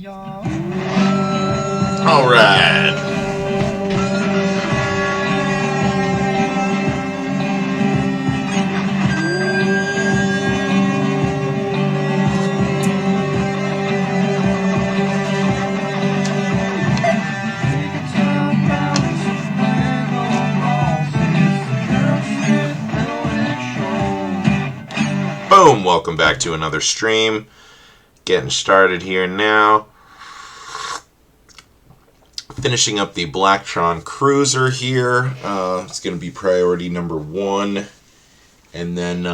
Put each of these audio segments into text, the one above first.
All right. Boom! Welcome back to another stream. Getting started here now. Finishing up the Blacktron Cruiser here. It's going to be priority number 1. And then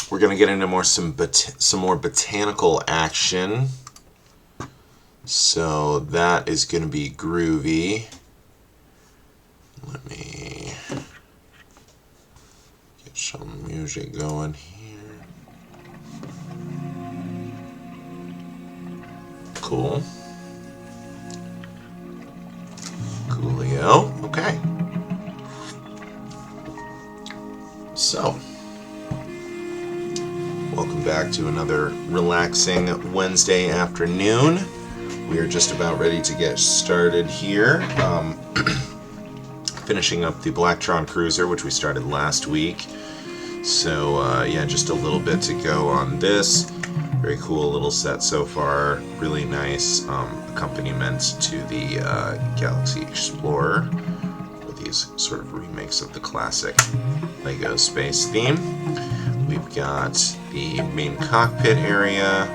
we're going to get into some more botanical action. So that is going to be groovy. Let me get some music going here. Cool. Coolio. Okay. So, welcome back to another relaxing Wednesday afternoon. We are just about ready to get started here. Finishing up the Blacktron Cruiser, which we started last week. So, yeah, just a little bit to go on this. Very cool little set so far. Really nice accompaniment to the Galaxy Explorer with these sort of remakes of the classic LEGO space theme. We've got the main cockpit area.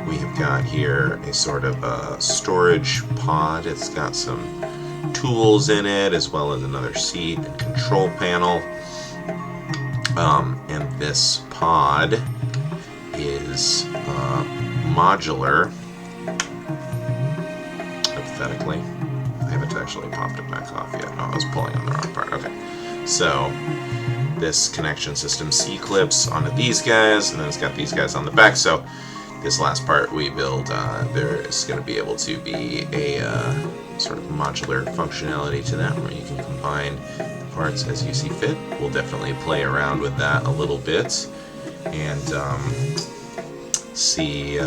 We have got here a sort of storage pod. It's got some tools in it, as well as another seat and control panel. And this pod is modular. Hypothetically, I haven't actually popped it back off yet. No, I was pulling on the wrong part. Okay, so this connection system C-clips onto these guys, and then it's got these guys on the back. So this last part we build, there is going to be able to be a sort of modular functionality to that, where you can combine parts as you see fit. We'll definitely play around with that a little bit and see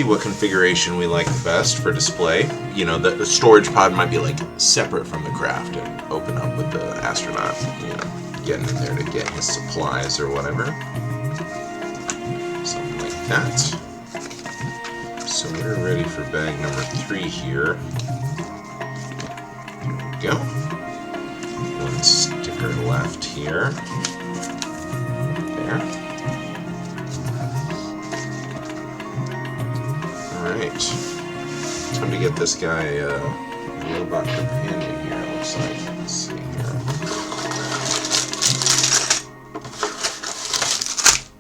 what configuration we like the best for display. You know, the storage pod might be like separate from the craft and open up with the astronaut, you know, getting in there to get his supplies or whatever. Something like that. So we're ready for bag number 3 here. There we go. One sticker left here. There. Alright. Time to get this guy a robot companion here, it looks like. Let's see here.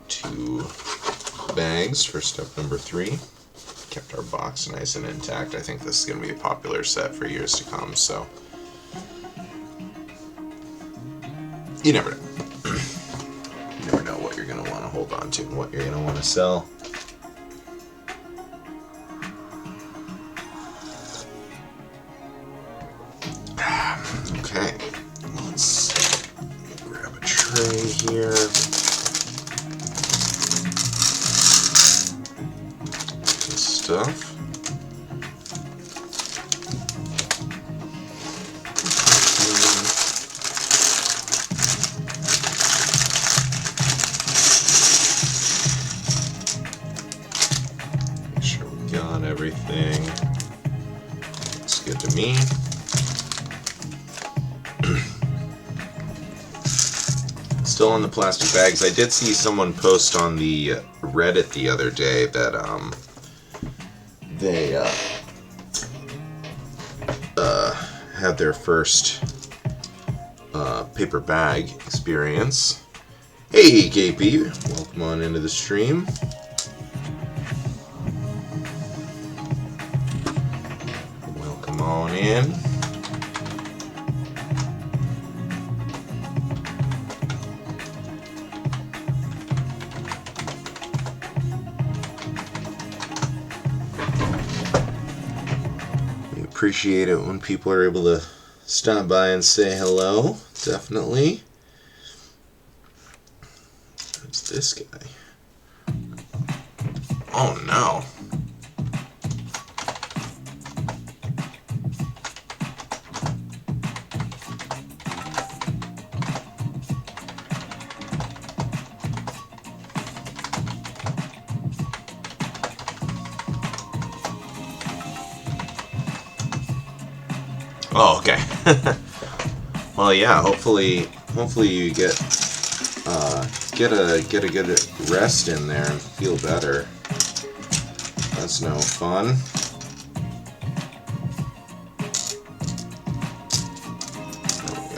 2 bags for step number 3. Kept our box nice and intact. I think this is going to be a popular set for years to come, so you never know. You never know what you're going to want to hold on to and what you're going to want to sell. Okay, let's grab a tray here. Good stuff. Make sure we got everything. Looks good to me. Still on the plastic bags. I did see someone post on the Reddit the other day that they had their first paper bag experience. Hey KP, welcome on into the stream. Welcome on in. Appreciate it when people are able to stop by and say hello. Definitely. Who's this guy? Oh no. Oh, okay. Well, yeah. Hopefully you get a good rest in there and feel better. That's no fun. There we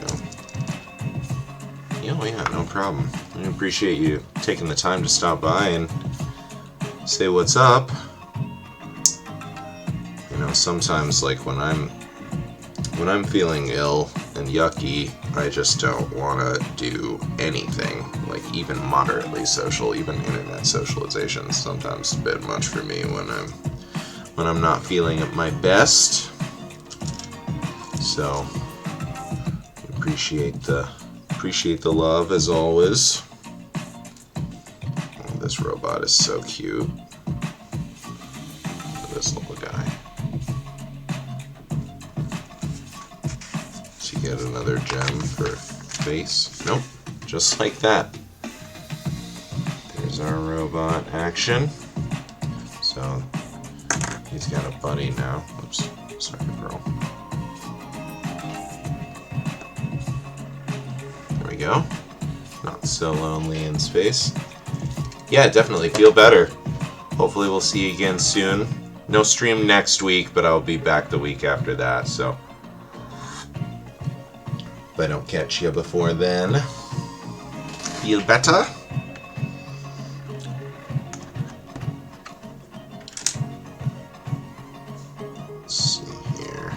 go. Oh yeah, no problem. I appreciate you taking the time to stop by and say what's up. You know, sometimes like when I'm feeling ill and yucky, I just don't want to do anything, like even moderately social, even internet socialization. Sometimes a bit much for me when I'm not feeling at my best. So appreciate the love as always. Oh, this robot is so cute. Look at this little guy. Get another gem for face. Nope, just like that. There's our robot action. So he's got a buddy now. Oops, sorry, girl. There we go. Not so lonely in space. Yeah, definitely feel better. Hopefully we'll see you again soon. No stream next week, but I'll be back the week after that, so if I don't catch you before then, feel better. Let's see here.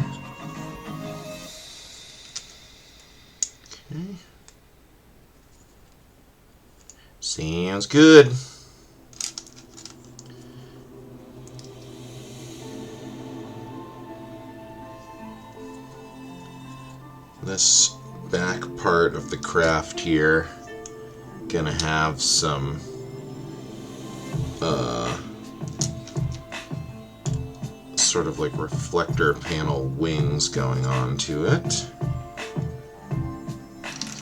Okay. Sounds good. This back part of the craft here gonna have some sort of like reflector panel wings going on to it.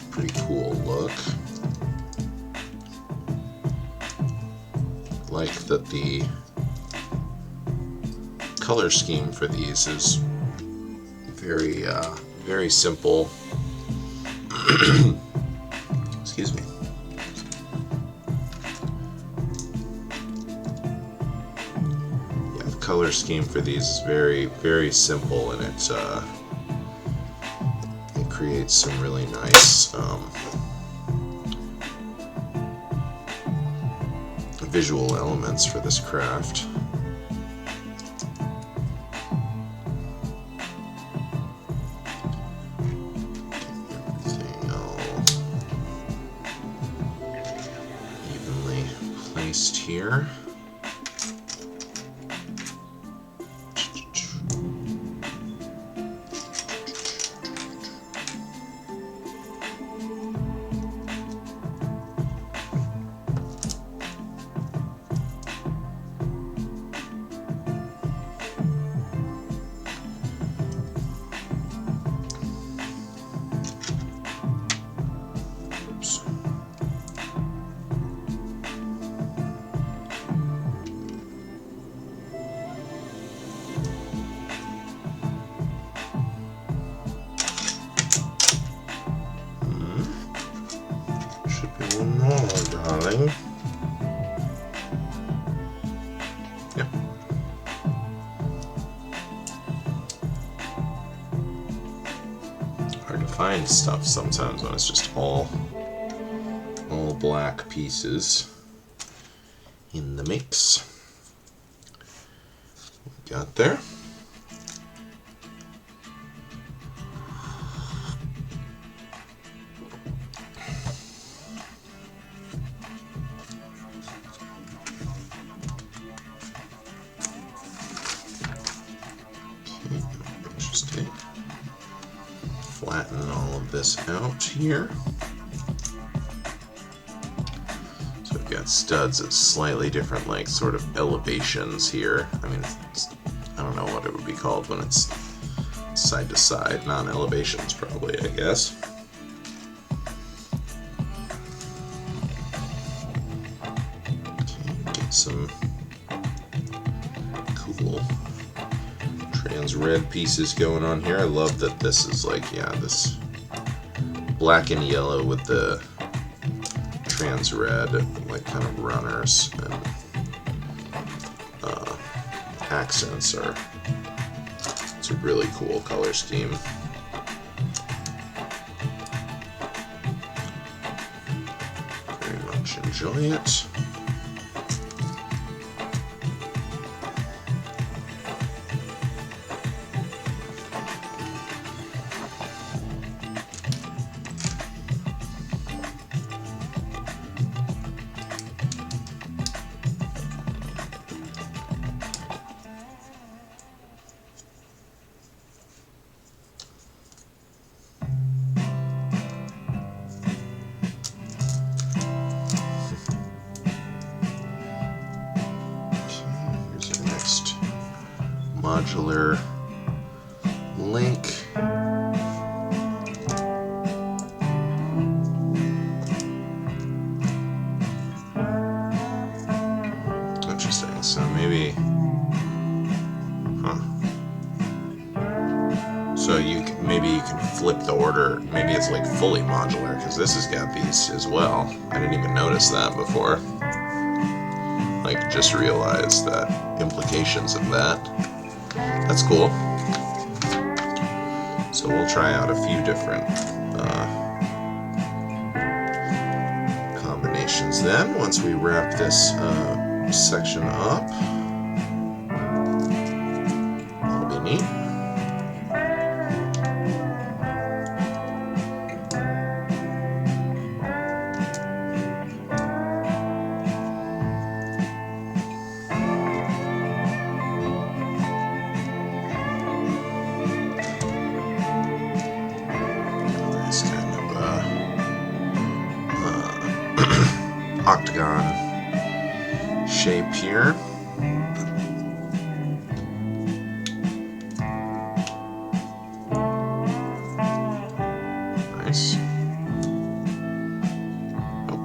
Pretty cool look. Like that the color scheme for these is very simple. Excuse me. Yeah, the color scheme for these is very simple, and it creates some really nice visual elements for this craft. Here. Darling. Yep. Hard to find stuff sometimes when it's just all black pieces in the mix. Got there. Flatten all of this out here. So you've got studs at slightly different, like, sort of elevations here. I mean, I don't know what it would be called when it's side to side, non-elevations probably, I guess. Okay, get some cool trans red pieces going on here. I love that this is like, yeah, this black and yellow with the trans red, like kind of runners and accents are, it's a really cool color scheme. Very much enjoy it. Modular link. Interesting. So maybe, so maybe you can flip the order. Maybe it's like fully modular because this has got these as well. I didn't even notice that before. Like, just realized that implications of that. That's cool. So we'll try out a few different combinations then, once we wrap this section up. That'll be neat. Octagon shape here. Nice. Oh.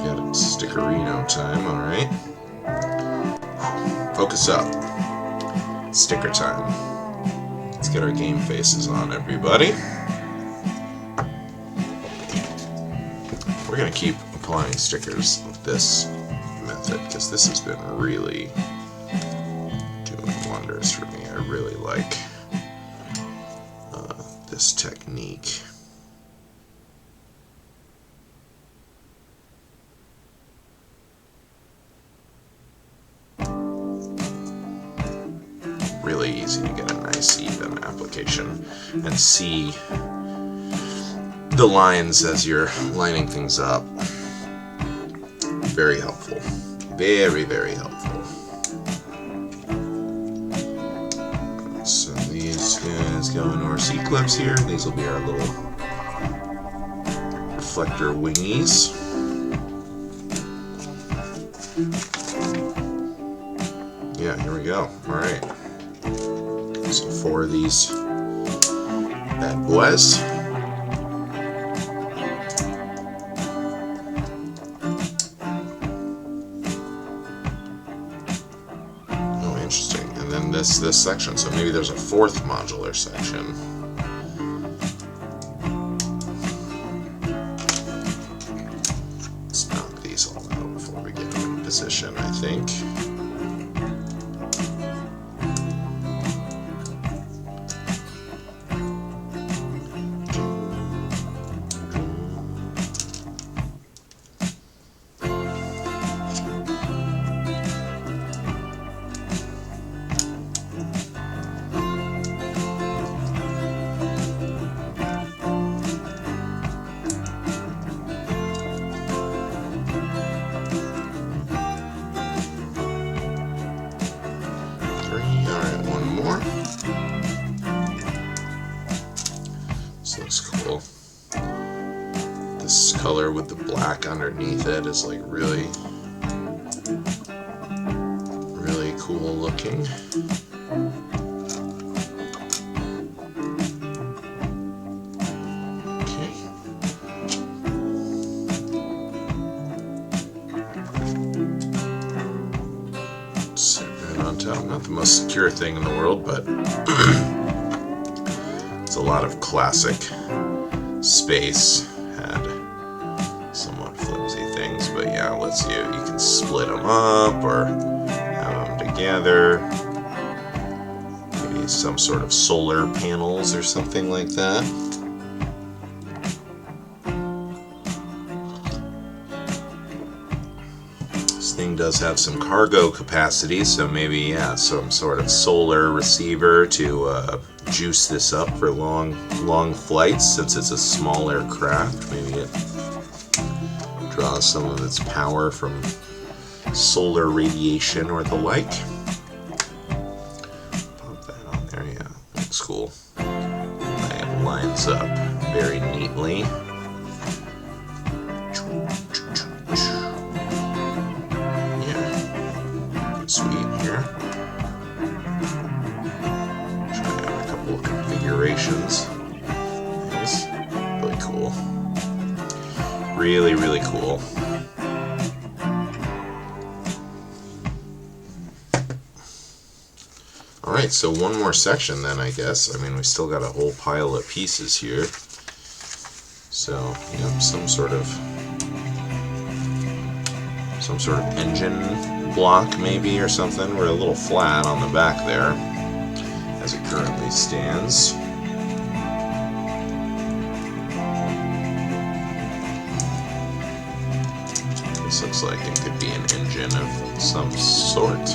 Get stickerino time, alright. Focus up. Sticker time. Let's get our game faces on, everybody. We're going to keep applying stickers with this method because this has been really doing wonders for me. I really like this technique. Really easy to get a nice even application and see the lines as you're lining things up. Very helpful. Very, very helpful. So these guys go into our C-clips here. These will be our little reflector wingies. Yeah, here we go. Alright. So 4 of these bad boys. Interesting. And then this section, so maybe there's a 4th modular section. Let's knock these all out before we get them in position, I think. color with the black underneath it is like really cool looking. Okay. Sit right on top. Not the most secure thing in the world, but it's a lot of classic space. Had somewhat flimsy things, but yeah, lets you can split them up or have them together. Maybe some sort of solar panels or something like that. This thing does have some cargo capacity, so maybe, yeah, some sort of solar receiver to juice this up for long flights, since it's a smaller craft. Maybe it draws some of its power from solar radiation or the like. Pop that on there, yeah, looks cool. It lines up very neatly. Yeah, sweet here. Configurations. Nice. Really cool. Really cool. Alright, so one more section then, I guess. I mean, we still got a whole pile of pieces here. So, yep, some sort of engine block maybe or something. We're a little flat on the back there as it currently stands. This looks like it could be an engine of some sort.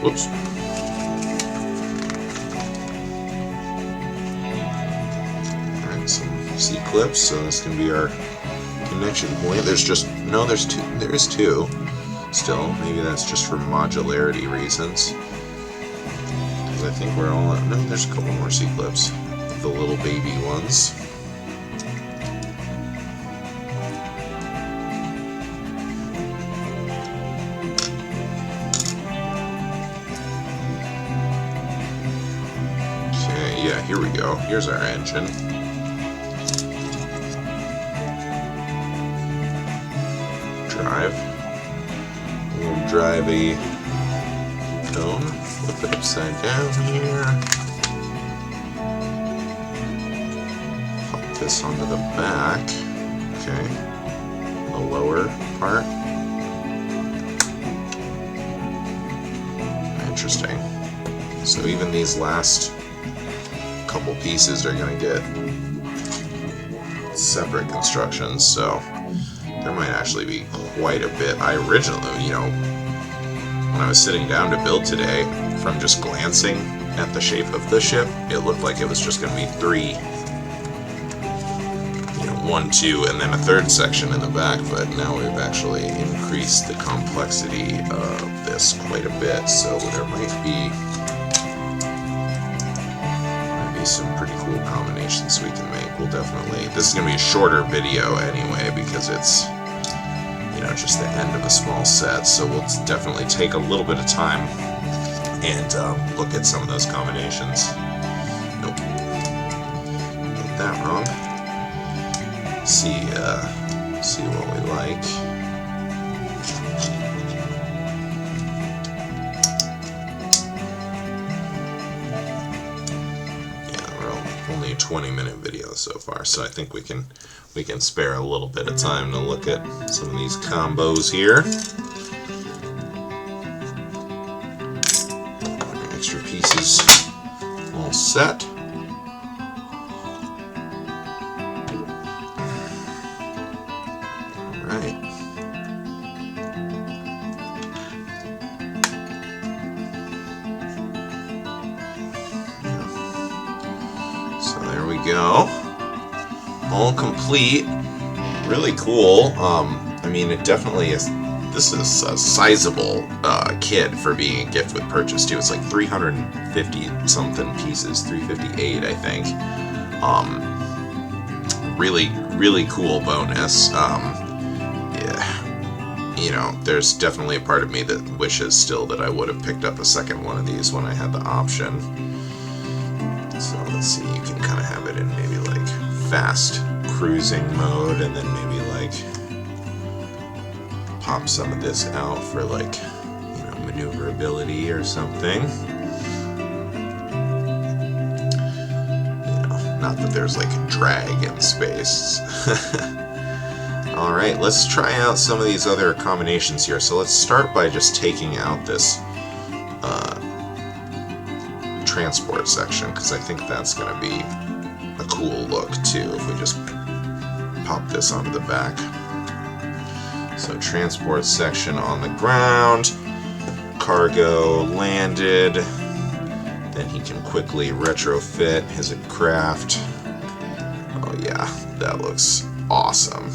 Whoops. Alright, some C-clips, so this can be our connection point. There is two still. Maybe that's just for modularity reasons. Because I think we're all... No, there's a couple more C-clips. The little baby ones. Okay, yeah, here we go. Here's our engine. We'll drive a cone, flip it upside down here, pop this onto the back, okay, the lower part. Interesting. So even these last couple pieces are going to get separate constructions, so there might actually be quite a bit. I originally, when I was sitting down to build today, from just glancing at the shape of the ship, it looked like it was just going to be three, 1, 2, and then a third section in the back, but now we've actually increased the complexity of this quite a bit, so there might be some pretty cool combinations we can make. We'll definitely... This is going to be a shorter video anyway, because it's, just the end of a small set, so we'll definitely take a little bit of time and look at some of those combinations. Nope. Got that wrong. See what we like. Yeah, we're only a 20-minute video so far, so I think we can spare a little bit of time to look at some of these combos here. Extra pieces all set. Alright. So there we go. All complete. Really cool. I mean, it definitely this is a sizable kit for being a gift with purchase too. It's like 350 something pieces, 358 I think. Really cool bonus. Yeah, you know, there's definitely a part of me that wishes still that I would have picked up a second one of these when I had the option. So let's see, you can kind of have it in maybe like fast cruising mode, and then maybe like pop some of this out for like, you know, maneuverability or something. You know, not that there's like drag in space. Alright, let's try out some of these other combinations here. So let's start by just taking out this transport section, because I think that's going to be a cool look too if we just pop this onto the back. So transport section on the ground, cargo landed, then he can quickly retrofit his craft. Oh yeah, that looks awesome.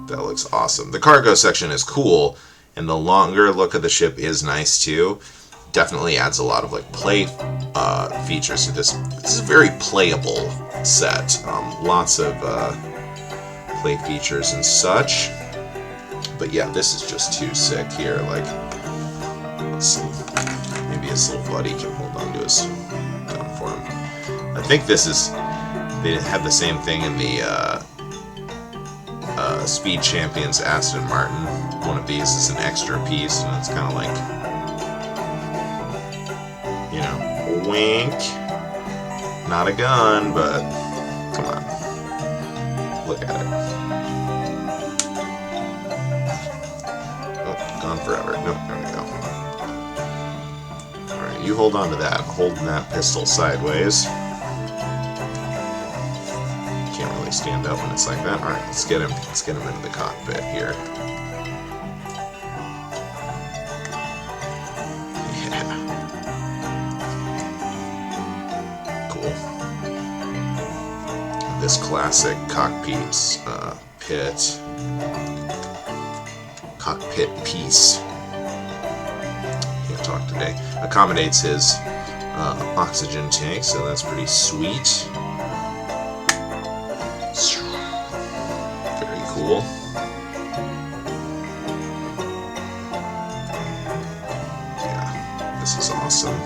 That looks awesome. The cargo section is cool, and the longer look of the ship is nice too. Definitely adds a lot of like play features to this. This is a very playable set. Lots of play features and such. But yeah, this is just too sick here. Like, let's see. Maybe his little buddy can hold on to his gun for him. I think this is. They have the same thing in the Speed Champions Aston Martin. One of these is an extra piece, and it's kind of like, you know, wink. Not a gun, but come on. Look at it. Oh, gone forever. Nope, there we go. Alright, you hold on to that. Holding that pistol sideways. Can't really stand up when it's like that. Alright, let's get him into the cockpit here. This classic cockpit piece, can't talk today, accommodates his oxygen tank, so that's pretty sweet. Very cool. Yeah, this is awesome.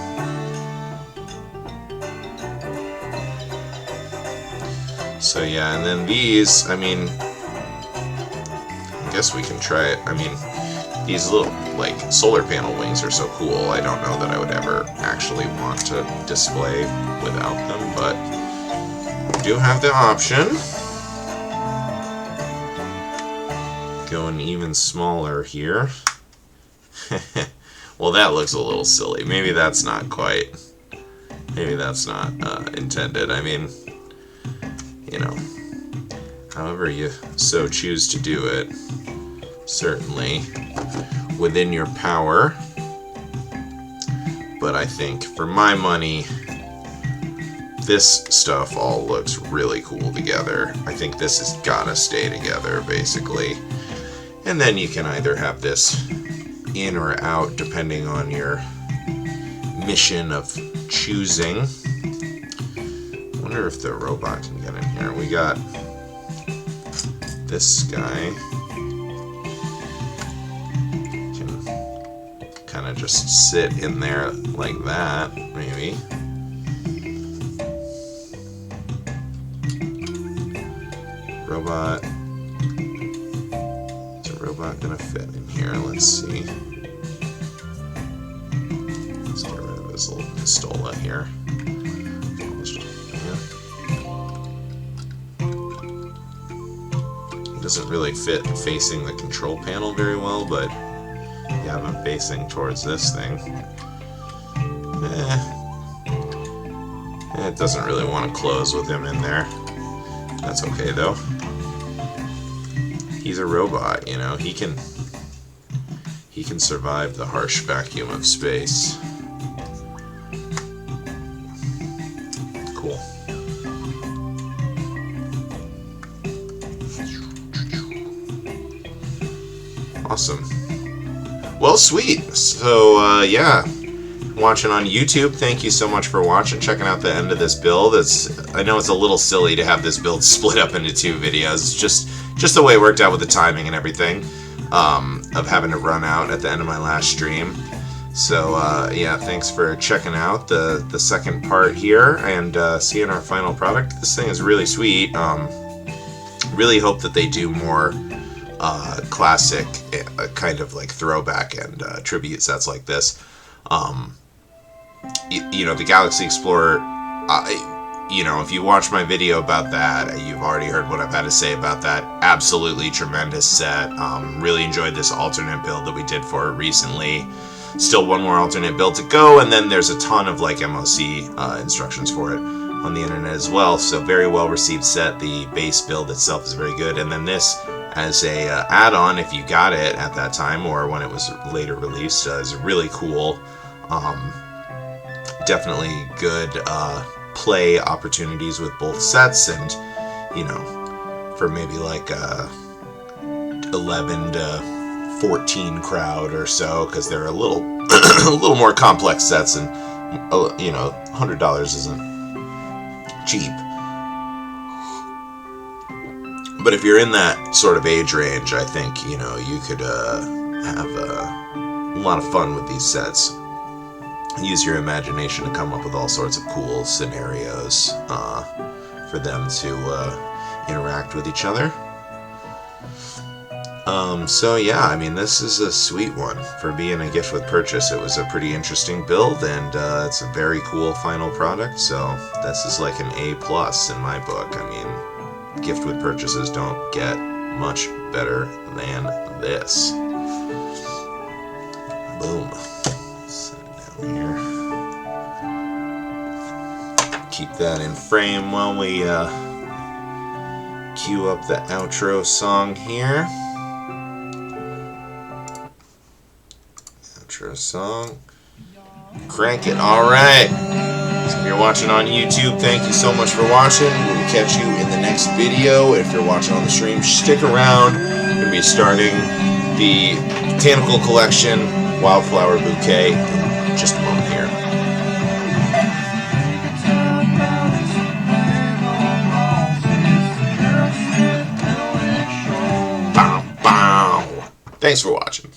So yeah, and then these, I mean, I guess we can try it. I mean, these little, like, solar panel wings are so cool. I don't know that I would ever actually want to display without them, but we do have the option. Going even smaller here. Well, that looks a little silly. Maybe that's not quite, maybe that's not intended. I mean, you know, however you so choose to do it, certainly within your power. But I think for my money, this stuff all looks really cool together. I think this has gotta stay together, basically. And then you can either have this in or out, depending on your mission of choosing. I wonder if the robot can get in here. We got this guy. Can kind of just sit in there like that, maybe. Robot. Is a robot gonna fit in here? Let's see. Let's get rid of his little pistola here. Doesn't really fit facing the control panel very well, but you have him facing towards this thing. It doesn't really want to close with him in there. That's okay though. He's a robot, you know. He can survive the harsh vacuum of space. Cool. Awesome. Well, sweet. So, yeah. Watching on YouTube, thank you so much for watching, checking out the end of this build. I know it's a little silly to have this build split up into 2 videos. It's just the way it worked out with the timing and everything, of having to run out at the end of my last stream. So, yeah, thanks for checking out the second part here, and seeing our final product. This thing is really sweet. Really hope that they do more classic, kind of like throwback and tribute sets like this. You know, the Galaxy Explorer, you know, if you watch my video about that, you've already heard what I've had to say about that. Absolutely tremendous set. Really enjoyed this alternate build that we did for it recently. Still one more alternate build to go, and then there's a ton of like MOC instructions for it on the internet as well. So very well received set. The base build itself is very good, and then this as a add-on, if you got it at that time or when it was later released, is really cool. Definitely good play opportunities with both sets, and you know, for maybe like 11 to 14 crowd or so, because they're a little a little more complex sets, and you know, $100 isn't cheap. But if you're in that sort of age range, I think, you know, you could have a lot of fun with these sets. Use your imagination to come up with all sorts of cool scenarios for them to interact with each other. So yeah, I mean, this is a sweet one for being a gift with purchase. It was a pretty interesting build, and it's a very cool final product. So this is like an A+ in my book. I mean, gift with purchases don't get much better than this. Boom. Set it down here. Keep that in frame while we cue up the outro song here. Outro song. Crank it. Alright. So if you're watching on YouTube, thank you so much for watching. We'll catch you in the next video. If you're watching on the stream, stick around. We're going to be starting the Botanical Collection Wildflower Bouquet in just a moment here. Bow, bow. Thanks for watching.